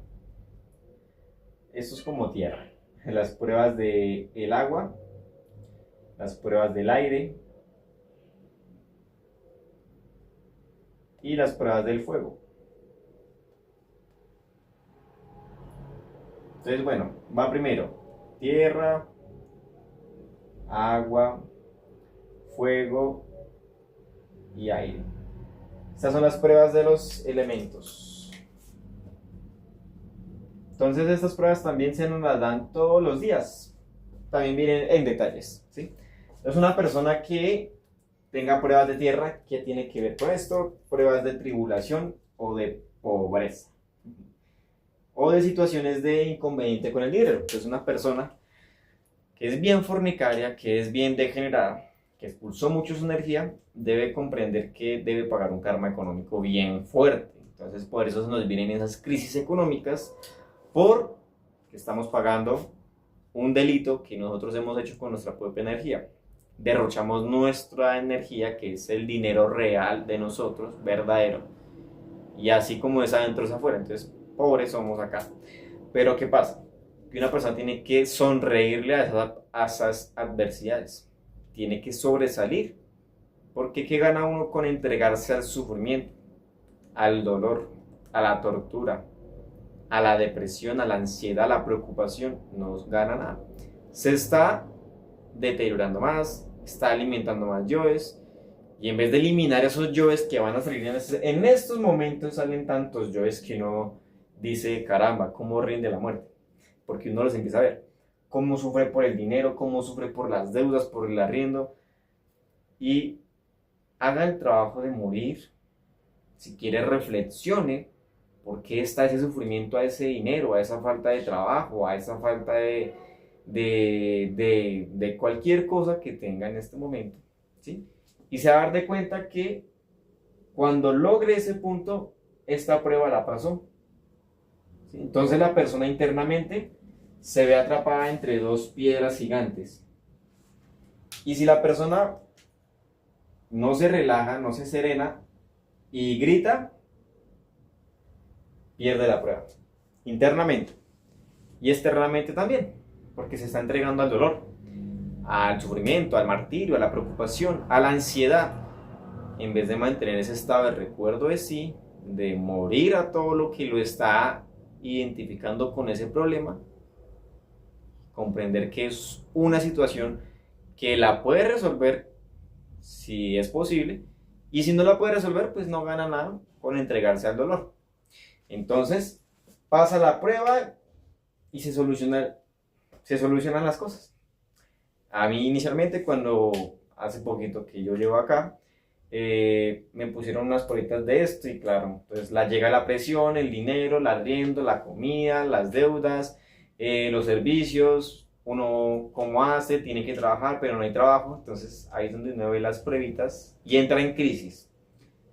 Esto es como tierra. Las pruebas del agua, las pruebas del aire y las pruebas del fuego. Entonces, bueno, va primero tierra, agua, fuego y aire. Estas son las pruebas de los elementos. Entonces estas pruebas también se nos las dan todos los días. También vienen en detalles, ¿sí? Es una persona que tenga pruebas de tierra, ¿qué tiene que ver con esto? Pruebas de tribulación o de pobreza. O de situaciones de inconveniente con el dinero. Es una persona que es bien fornicaria, que es bien degenerada, que expulsó mucho su energía, debe comprender que debe pagar un karma económico bien fuerte. Entonces por eso se nos vienen esas crisis económicas, porque estamos pagando un delito que nosotros hemos hecho con nuestra propia energía. Derrochamos nuestra energía, que es el dinero real de nosotros, verdadero, y así como es adentro es afuera. Entonces pobres somos acá. Pero ¿qué pasa? que una persona tiene que sonreírle a esas adversidades, tiene que sobresalir, porque ¿qué gana uno con entregarse al sufrimiento, al dolor, a la tortura, a la depresión, a la ansiedad, a la preocupación? No gana nada. Se está deteriorando más, está alimentando más yoes, y en vez de eliminar esos yoes que van a salir en estos momentos, salen tantos yoes que uno dice, caramba, ¿cómo rinde la muerte? Porque uno los empieza a ver, cómo sufre por el dinero, cómo sufre por las deudas, por el arriendo, y haga el trabajo de morir. Si quiere, reflexione por qué está ese sufrimiento a ese dinero, a esa falta de trabajo, a esa falta de cualquier cosa que tenga en este momento, ¿sí? Y se va a dar de cuenta que cuando logre ese punto, esta prueba la pasó, ¿sí? Entonces la persona internamente se ve atrapada entre dos piedras gigantes. Y si la persona no se relaja, no se serena y grita, pierde la prueba, internamente y externamente también, porque se está entregando al dolor, al sufrimiento, al martirio, a la preocupación, a la ansiedad, en vez de mantener ese estado de recuerdo de sí, de morir a todo lo que lo está identificando con ese problema, comprender que es una situación que la puede resolver si es posible, y si no la puede resolver, pues no gana nada con entregarse al dolor. Entonces pasa la prueba y se solucionan las cosas. A mí inicialmente, cuando hace poquito que yo llevo acá, me pusieron unas pruebas de esto, y claro, entonces llega la presión, el dinero, el arriendo, la comida, las deudas, los servicios, uno cómo hace, tiene que trabajar pero no hay trabajo. Entonces ahí es donde uno ve las pruebitas y entra en crisis,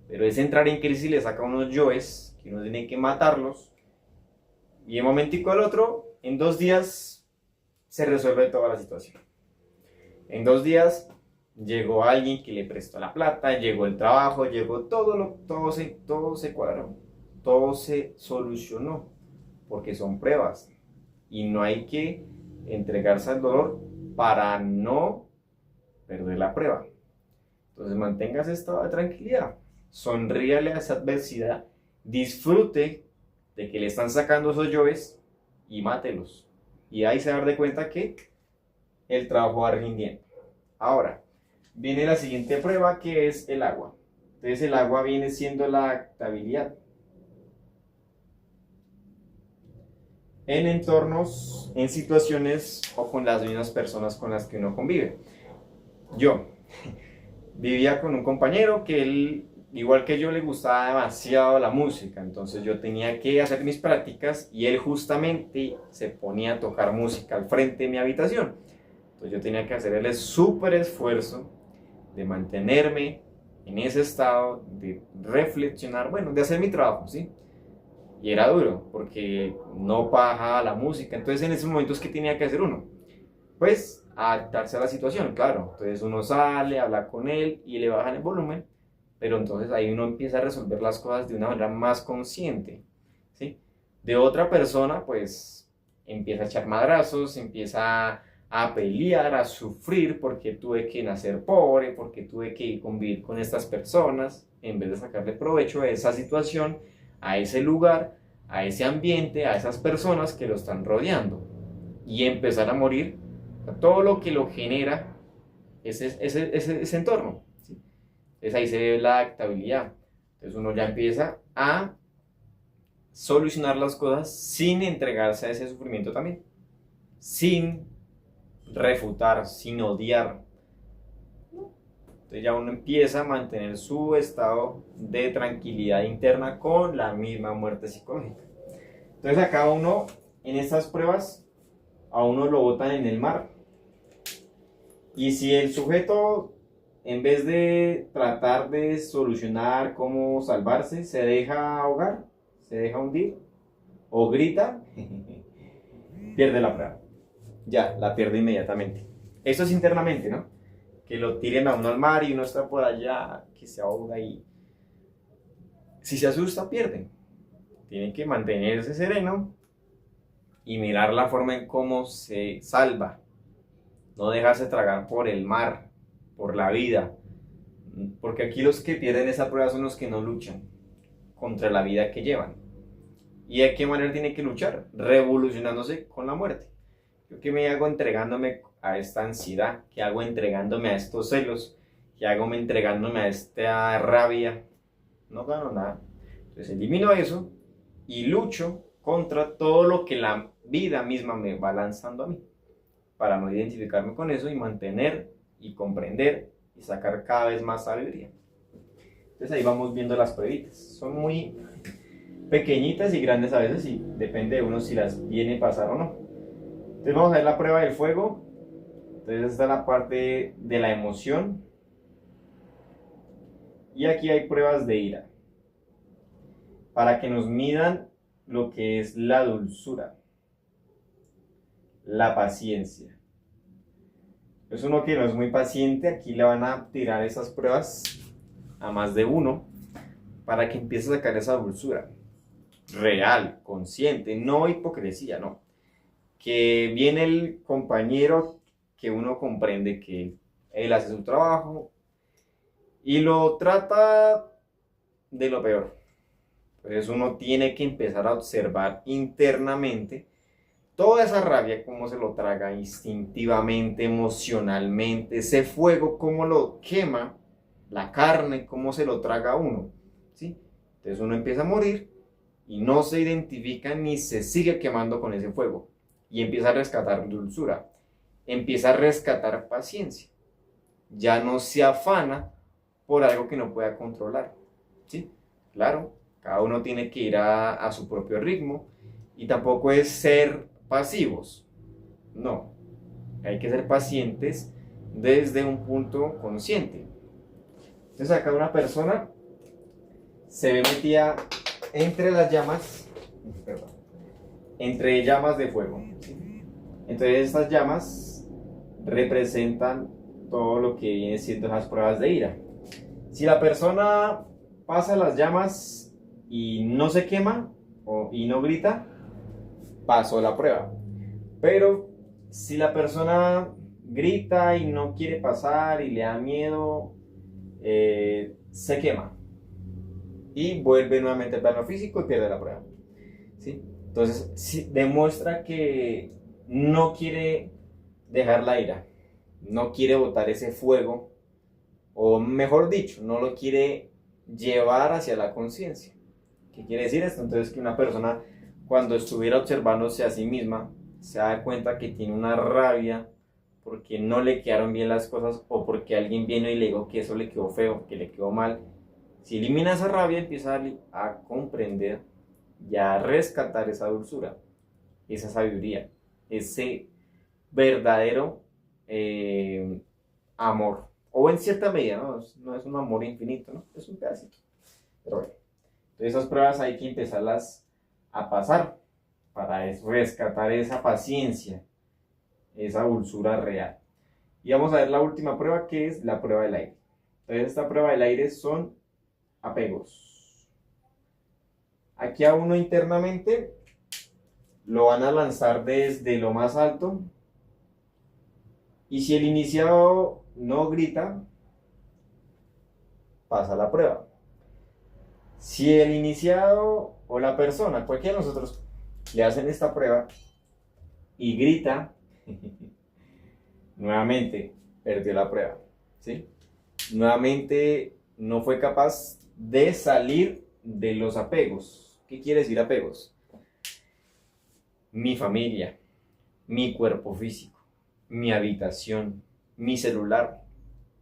pero ese entrar en crisis le saca unos yoes que uno tiene que matarlos, y de un momentico al otro, en 2 días se resuelve toda la situación. En 2 días llegó alguien que le prestó la plata, llegó el trabajo, llegó todo se cuadró, todo se solucionó, porque son pruebas y no hay que entregarse al dolor para no perder la prueba. Entonces mantenga ese estado de tranquilidad, sonríale a esa adversidad, disfrute de que le están sacando esos yoes y mátelos, y ahí se va a dar de cuenta que el trabajo va rindiendo. Ahora viene la siguiente prueba, que es el agua. Entonces el agua viene siendo la adaptabilidad en entornos, en situaciones o con las mismas personas con las que uno convive. Yo vivía con un compañero que él, igual que yo, le gustaba demasiado la música, entonces yo tenía que hacer mis prácticas y él justamente se ponía a tocar música al frente de mi habitación. Entonces yo tenía que hacer el súper esfuerzo de mantenerme en ese estado, de reflexionar, bueno, de hacer mi trabajo, ¿sí? Y era duro, porque no bajaba la música. Entonces en esos momentos, ¿qué tenía que hacer uno? Pues adaptarse a la situación, claro. Entonces uno sale, habla con él y le bajan el volumen, pero entonces ahí uno empieza a resolver las cosas de una manera más consciente, ¿sí? De otra persona, pues empieza a echar madrazos, empieza a pelear, a sufrir porque tuve que nacer pobre, porque tuve que convivir con estas personas, en vez de sacarle provecho a esa situación, a ese lugar, a ese ambiente, a esas personas que lo están rodeando, y empezar a morir a todo lo que lo genera ese entorno, ¿sí? Entonces ahí se ve la adaptabilidad. Entonces uno ya empieza a solucionar las cosas sin entregarse a ese sufrimiento también, sin refutar, sin odiar. Entonces ya uno empieza a mantener su estado de tranquilidad interna con la misma muerte psicológica. Entonces a cada uno, en estas pruebas, a uno lo botan en el mar. Y si el sujeto, en vez de tratar de solucionar cómo salvarse, se deja ahogar, se deja hundir o grita, pierde la prueba. Ya, la pierde inmediatamente. Eso es internamente, ¿no? Que lo tiren a uno al mar y uno está por allá, que se ahoga, y si se asusta, pierde. Tiene que mantenerse sereno y mirar la forma en cómo se salva. No dejarse tragar por el mar, por la vida. Porque aquí los que pierden esa prueba son los que no luchan contra la vida que llevan. ¿Y de qué manera tiene que luchar? Revolucionándose con la muerte. ¿Yo qué me hago entregándome a esta ansiedad? ¿Qué hago entregándome a estos celos? ¿Qué hago entregándome a esta rabia? No gano nada. Entonces elimino eso y lucho contra todo lo que la vida misma me va lanzando a mí, para no identificarme con eso y mantener y comprender y sacar cada vez más sabiduría. Entonces ahí vamos viendo las pruebitas. Son muy pequeñitas y grandes a veces y depende de uno si las viene a pasar o no. Entonces vamos a ver la prueba del fuego. Entonces esta es la parte de la emoción. Y aquí hay pruebas de ira, para que nos midan lo que es la dulzura, la paciencia. Es uno que no es muy paciente, aquí le van a tirar esas pruebas a más de uno, para que empiece a sacar esa dulzura real, consciente, no hipocresía, no. Que viene el compañero que uno comprende que él hace su trabajo y lo trata de lo peor. Entonces uno tiene que empezar a observar internamente toda esa rabia, cómo se lo traga instintivamente, emocionalmente, ese fuego, cómo lo quema, la carne, cómo se lo traga a uno, ¿sí? Entonces uno empieza a morir y no se identifica ni se sigue quemando con ese fuego y empieza a rescatar dulzura, empieza a rescatar paciencia, ya no se afana por algo que no pueda controlar, ¿sí? Claro, cada uno tiene que ir a su propio ritmo y tampoco es ser pasivos, no, hay que ser pacientes desde un punto consciente. Entonces acá una persona se ve metida entre las llamas, perdón, entre llamas de fuego, ¿sí? Entonces estas llamas representan todo lo que viene siendo las pruebas de ira. Si la persona pasa las llamas y no se quema y no grita, pasó la prueba. Pero si la persona grita y no quiere pasar y le da miedo, se quema y vuelve nuevamente al plano físico y pierde la prueba, ¿sí? Entonces demuestra que no quiere dejar la ira, no quiere botar ese fuego, o mejor dicho, no lo quiere llevar hacia la conciencia. ¿Qué quiere decir esto? Entonces que una persona, cuando estuviera observándose a sí misma, se da cuenta que tiene una rabia porque no le quedaron bien las cosas o porque alguien vino y le dijo que eso le quedó feo, que le quedó mal. Si elimina esa rabia, empieza a comprender y a rescatar esa dulzura, esa sabiduría, ese verdadero amor. O en cierta medida, no es un amor infinito, ¿no? Es un pedacito. Pero bueno, entonces esas pruebas hay que empezarlas a pasar para rescatar esa paciencia, esa dulzura real. Y vamos a ver la última prueba, que es la prueba del aire. Entonces esta prueba del aire son apegos. Aquí a uno internamente lo van a lanzar desde lo más alto y si el iniciado no grita, pasa la prueba. Si el iniciado o la persona, cualquiera de nosotros, le hacen esta prueba y grita, nuevamente perdió la prueba, ¿sí? Nuevamente no fue capaz de salir de los apegos. ¿Qué quiere decir apegos? Mi familia, mi cuerpo físico, mi habitación, mi celular,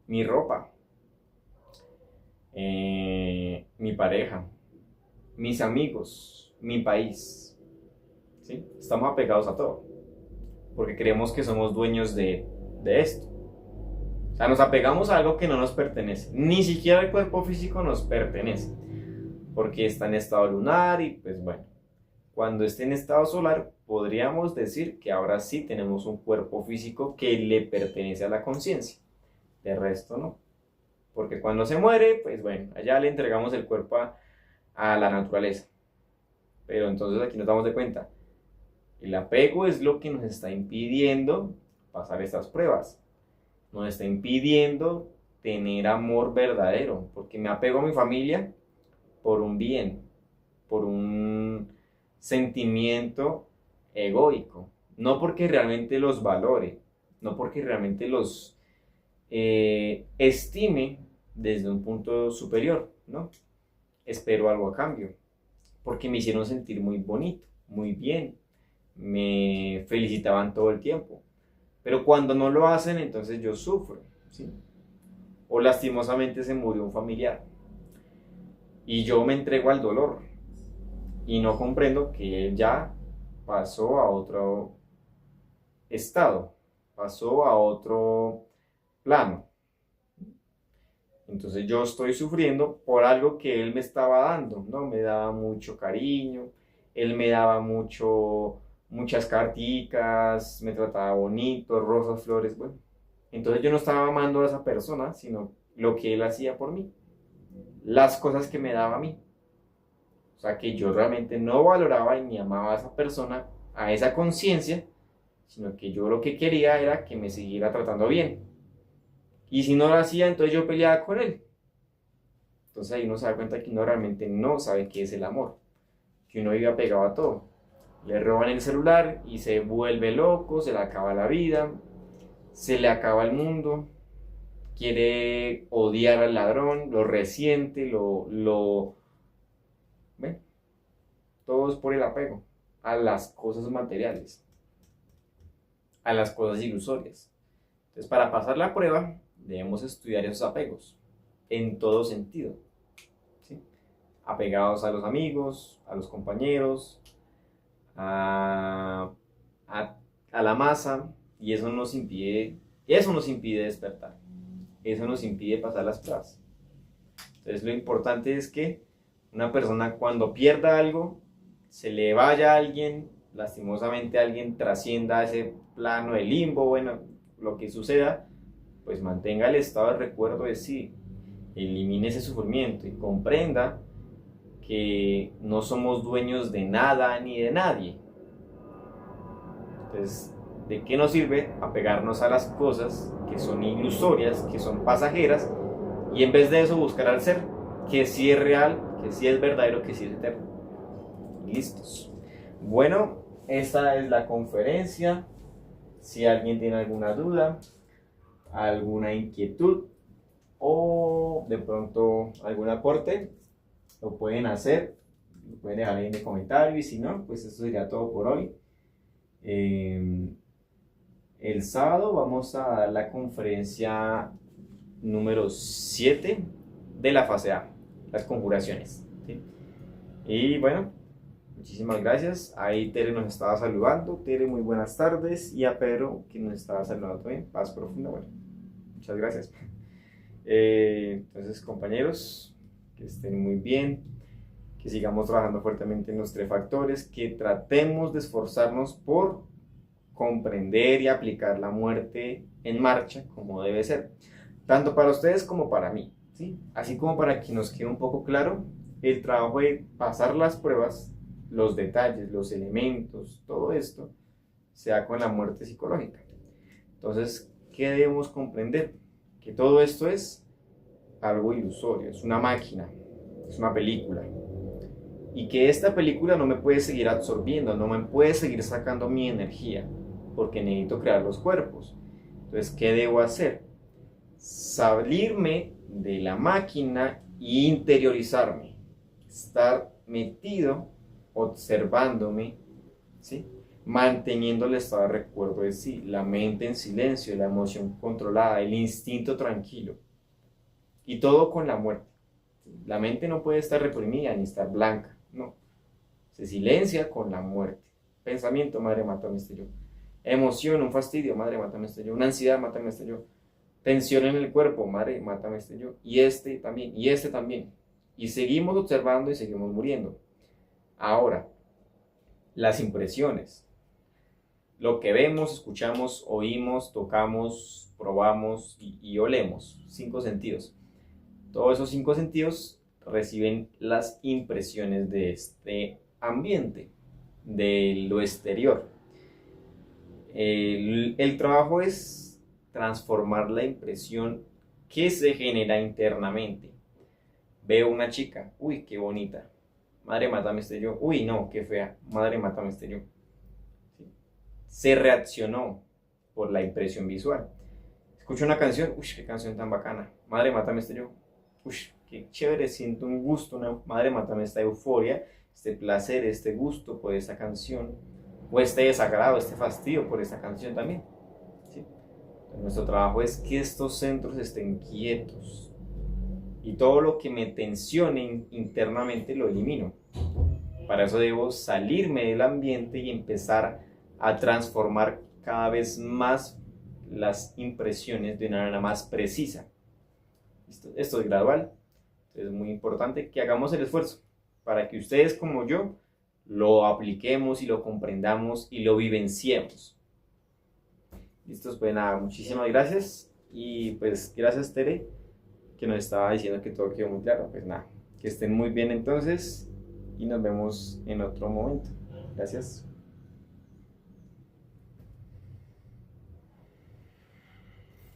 mi ropa, mi pareja, mis amigos, mi país, ¿sí? Estamos apegados a todo, porque creemos que somos dueños de esto. O sea, nos apegamos a algo que no nos pertenece, ni siquiera el cuerpo físico nos pertenece, porque está en estado lunar y pues bueno, cuando esté en estado solar podríamos decir que ahora sí tenemos un cuerpo físico que le pertenece a la conciencia, de resto no. Porque cuando se muere, pues bueno, allá le entregamos el cuerpo a la naturaleza. Pero entonces aquí nos damos de cuenta, El apego es lo que nos está impidiendo pasar estas pruebas. Nos está impidiendo tener amor verdadero, porque me apego a mi familia por un bien, por un sentimiento egoico, no porque realmente los valore, no porque realmente los estime desde un punto superior, ¿no? Espero algo a cambio, porque me hicieron sentir muy bonito, muy bien, me felicitaban todo el tiempo, pero cuando no lo hacen, entonces yo sufro, ¿sí? O lastimosamente se murió un familiar y yo me entrego al dolor y no comprendo que él ya pasó a otro estado, pasó a otro plano. Entonces yo estoy sufriendo por algo que él me estaba dando, ¿no? Me daba mucho cariño, él me daba muchas carticas, me trataba bonito, rosas, flores, bueno. Entonces yo no estaba amando a esa persona, sino lo que él hacía por mí, las cosas que me daba a mí. O sea que yo realmente no valoraba ni amaba a esa persona, a esa conciencia, sino que yo lo que quería era que me siguiera tratando bien. Y si no lo hacía, entonces yo peleaba con él. Entonces ahí uno se da cuenta que uno realmente no sabe qué es el amor, que uno vive apegado a todo. Le roban el celular y se vuelve loco, se le acaba la vida, se le acaba el mundo, quiere odiar al ladrón, lo resiente, ¿ven? Todo es por el apego a las cosas materiales, a las cosas ilusorias. Entonces, para pasar la prueba, debemos estudiar esos apegos en todo sentido, ¿sí? Apegados a los amigos, a los compañeros, a, a la masa, y eso nos impide despertar, eso nos impide pasar las pruebas. Entonces, lo importante es que una persona cuando pierda algo, se le vaya a alguien, lastimosamente alguien trascienda ese plano de limbo, bueno, lo que suceda, pues mantenga el estado de recuerdo de sí, elimine ese sufrimiento y comprenda que no somos dueños de nada ni de nadie. Entonces, ¿de qué nos sirve apegarnos a las cosas que son ilusorias, que son pasajeras, y en vez de eso buscar al ser, que sí es real, que sí es verdadero, que sí es eterno? Listos. Bueno, esta es la conferencia. Si alguien tiene alguna duda, alguna inquietud o de pronto algún aporte, lo pueden hacer, lo pueden dejar ahí en el comentario, y si no, pues eso sería todo por hoy. El sábado vamos a dar la conferencia número 7 de la fase A, las conjuraciones, ¿sí? Y bueno, muchísimas gracias. Ahí Tere nos estaba saludando. Tere, muy buenas tardes. Y a Pedro, que nos estaba saludando también. Paz profunda. Bueno, muchas gracias. Entonces, compañeros, que estén muy bien, que sigamos trabajando fuertemente en los 3 factores, que tratemos de esforzarnos por comprender y aplicar la muerte en marcha como debe ser, tanto para ustedes como para mí, ¿sí? Así como para que nos quede un poco claro el trabajo de pasar las pruebas, los detalles, los elementos, todo esto, sea con la muerte psicológica. Entonces, ¿qué debemos comprender? Que todo esto es algo ilusorio, es una máquina, es una película. Y que esta película no me puede seguir absorbiendo, no me puede seguir sacando mi energía, porque necesito crear los cuerpos. Entonces, ¿qué debo hacer? Salirme de la máquina e interiorizarme, estar metido, observándome, ¿sí? Manteniendo el estado de recuerdo de sí, la mente en silencio, la emoción controlada, el instinto tranquilo, y todo con la muerte. La mente no puede estar reprimida ni estar blanca, no, se silencia con la muerte. Pensamiento: madre, mátame este yo. Emoción: un fastidio: madre, mátame este yo. Una ansiedad: mátame este yo. Tensión en el cuerpo: madre, mátame este yo. Y este también, y este también. Y seguimos observando y seguimos muriendo. Ahora, las impresiones. Lo que vemos, escuchamos, oímos, tocamos, probamos y olemos. 5 sentidos. Todos esos 5 sentidos reciben las impresiones de este ambiente, de lo exterior. El trabajo es transformar la impresión que se genera internamente. Veo una chica, uy, qué bonita, madre mátame este yo, uy, no, qué fea, madre mátame este yo. ¿Sí? Se reaccionó por la impresión visual. Escucho una canción, uy, qué canción tan bacana, madre mátame este yo, uy, qué chévere, siento un gusto, una madre mátame esta euforia, este placer, este gusto por esta canción, o este desagrado, este fastidio por esta canción también. ¿Sí? Nuestro trabajo es que estos centros estén quietos y todo lo que me tensione internamente lo elimino. Para eso debo salirme del ambiente y empezar a transformar cada vez más las impresiones de una manera más precisa. Esto es gradual, entonces es muy importante que hagamos el esfuerzo para que ustedes como yo lo apliquemos y lo comprendamos y lo vivenciemos. Listos, pues nada, muchísimas gracias y pues gracias Tere que nos estaba diciendo que todo quedó muy claro. Pues nada, que estén muy bien entonces y nos vemos en otro momento. Gracias.